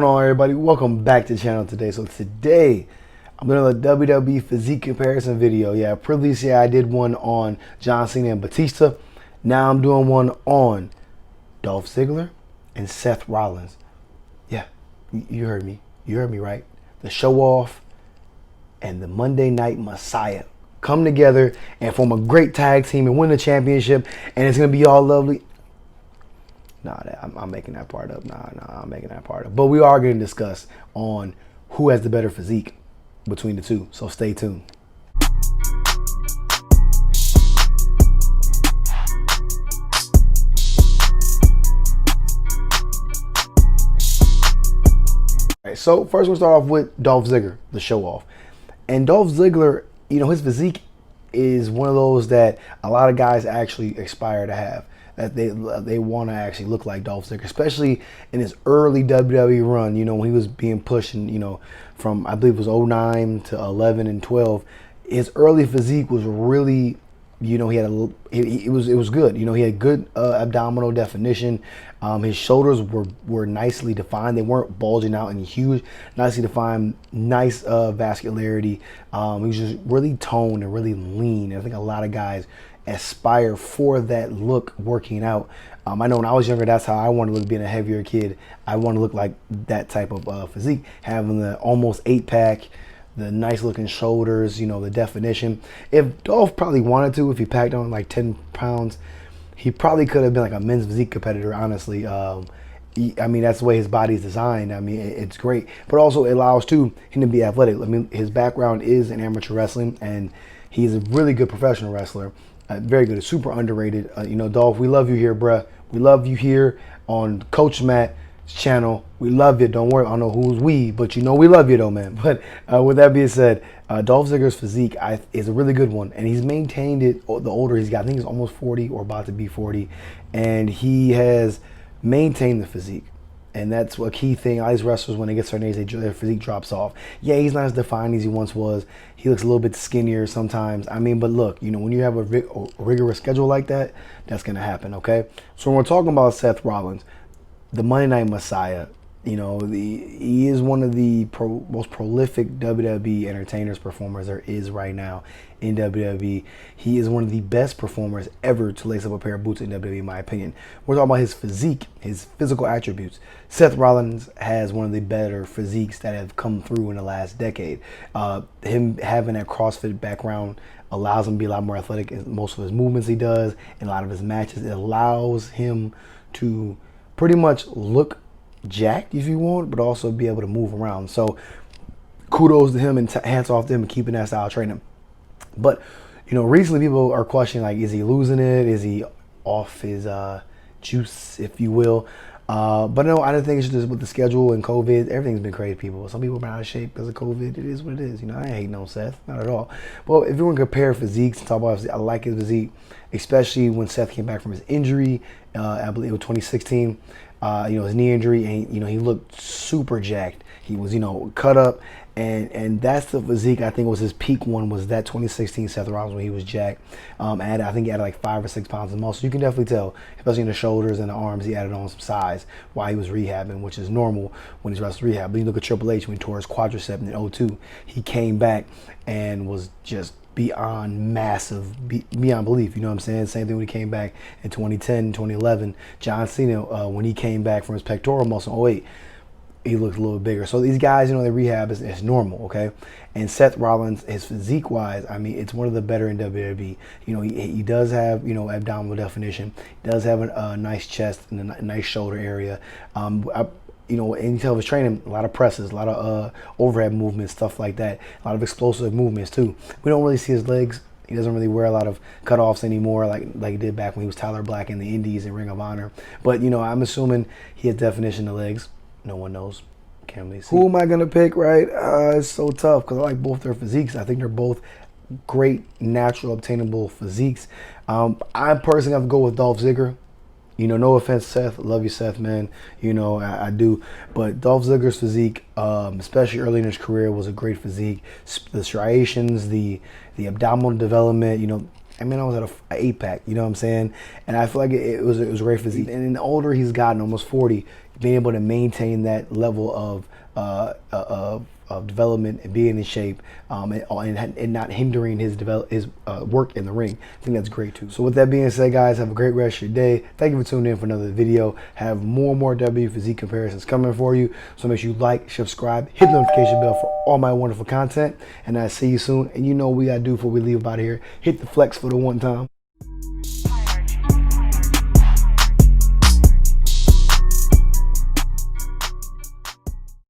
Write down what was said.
What's going on, everybody? Welcome back to the channel today. So today I'm doing a WWE physique comparison video. Yeah, previously I did one on John Cena and Batista. Now I'm doing one on Dolph Ziggler and Seth Rollins. Yeah, you heard me. You heard me right. The show off and the Monday Night Messiah come together and form a great tag team and win the championship, and it's gonna be all lovely. Nah, I'm making that part up. Nah, I'm making that part up. But we are going to discuss on who has the better physique between the two. So stay tuned. All right, so first we'll start off with Dolph Ziggler, the show off. And Dolph Ziggler, you know, his physique is one of those that a lot of guys actually aspire to have. That they want to actually look like Dolph Ziggler, especially in his early WWE run, you know, when he was being pushed, and, you know, from I believe it was 09 to 11 and 12. His early physique was really, you know, he had it was good. You know, he had good abdominal definition. His shoulders were nicely defined. They weren't bulging out and huge. Nicely defined, nice vascularity. He was just really toned and really lean. I think a lot of guys aspire for that look working out. I know when I was younger, that's how I wanted to look, being a heavier kid. I wanted to look like that type of physique, having the almost 8-pack, the nice looking shoulders, you know, the definition. If Dolph probably wanted to, if he packed on like 10 pounds, he probably could have been like a men's physique competitor, honestly. I mean, that's the way his body's designed. I mean, it's great, but also it allows him to be athletic. I mean, his background is in amateur wrestling, and he's a really good professional wrestler. Very good, super underrated. You know, Dolph, we love you here, bruh. We love you here on Coach Matt's channel. We love you. Don't worry, I don't know who's we, but you know we love you though, man. But with that being said, Dolph Ziggler's physique is a really good one, and he's maintained it the older he's got. I think he's almost 40 or about to be 40, and he has maintained the physique. And that's a key thing. All these wrestlers, when they get certain age, their physique drops off. Yeah, he's not as defined as he once was. He looks a little bit skinnier sometimes. I mean, but look, you know, when you have a rigorous schedule like that, that's going to happen, okay? So when we're talking about Seth Rollins, the Monday Night Messiah, you know, he is one of the most prolific WWE entertainers, performers there is right now in WWE. He is one of the best performers ever to lace up a pair of boots in WWE, in my opinion. We're talking about his physique, his physical attributes. Seth Rollins has one of the better physiques that have come through in the last decade. Him having that CrossFit background allows him to be a lot more athletic in most of his movements he does, in a lot of his matches. It allows him to pretty much look jacked, if you want, but also be able to move around. So kudos to him, and hats off to him keeping that style of training. But, you know, recently people are questioning, like, is he losing it? Is he off his juice, if you will? But no, I don't think it's just with the schedule and COVID. Everything's been crazy, people. Some people have been out of shape because of COVID. It is what it is. You know, I ain't hating on Seth, not at all. Well, if you want to compare physiques and talk about, I like his physique, especially when Seth came back from his injury. I believe it was 2016. You know, his knee injury, and, you know, he looked super jacked. He was, you know, cut up, and that's the physique. I think was his peak one, was that 2016 Seth Rollins when he was jacked. I think he added like 5 or 6 pounds of muscle. You can definitely tell, especially in the shoulders and the arms, he added on some size while he was rehabbing, which is normal when he's wrestling rehab. But you look at Triple H when he tore his quadricep in 2002, he came back and was just beyond massive, beyond belief, you know what I'm saying? Same thing when he came back in 2010, 2011. John Cena, when he came back from his pectoral muscle in 2008, he looked a little bigger. So these guys, you know, their rehab is normal, okay? And Seth Rollins, his physique-wise, I mean, it's one of the better in WWE. You know, he does have, you know, abdominal definition. He does have a nice chest and a nice shoulder area. You know, in terms of his training, a lot of presses, a lot of overhead movements, stuff like that. A lot of explosive movements too. We don't really see his legs. He doesn't really wear a lot of cutoffs anymore, like he did back when he was Tyler Black in the Indies and Ring of Honor. But, you know, I'm assuming he has definition of legs. No one knows. Can't really see. Who am I gonna pick? Right? It's so tough because I like both their physiques. I think they're both great, natural, obtainable physiques. I personally have to go with Dolph Ziggler. You know, no offense, Seth. Love you, Seth, man. You know, I do. But Dolph Ziggler's physique, especially early in his career, was a great physique. The striations, the abdominal development, you know, I mean, I was at an 8-pack, you know what I'm saying? And I feel like it was a great physique. And the older he's gotten, almost 40, being able to maintain that level of development and being in shape, and not hindering his work in the ring. I think that's great too. So with that being said, guys, have a great rest of your day. Thank you for tuning in for another video. Have more and more W Physique comparisons coming for you. So make sure you like, subscribe, hit the notification bell for all my wonderful content. And I'll see you soon. And you know what we gotta do before we leave out here. Hit the flex for the one time.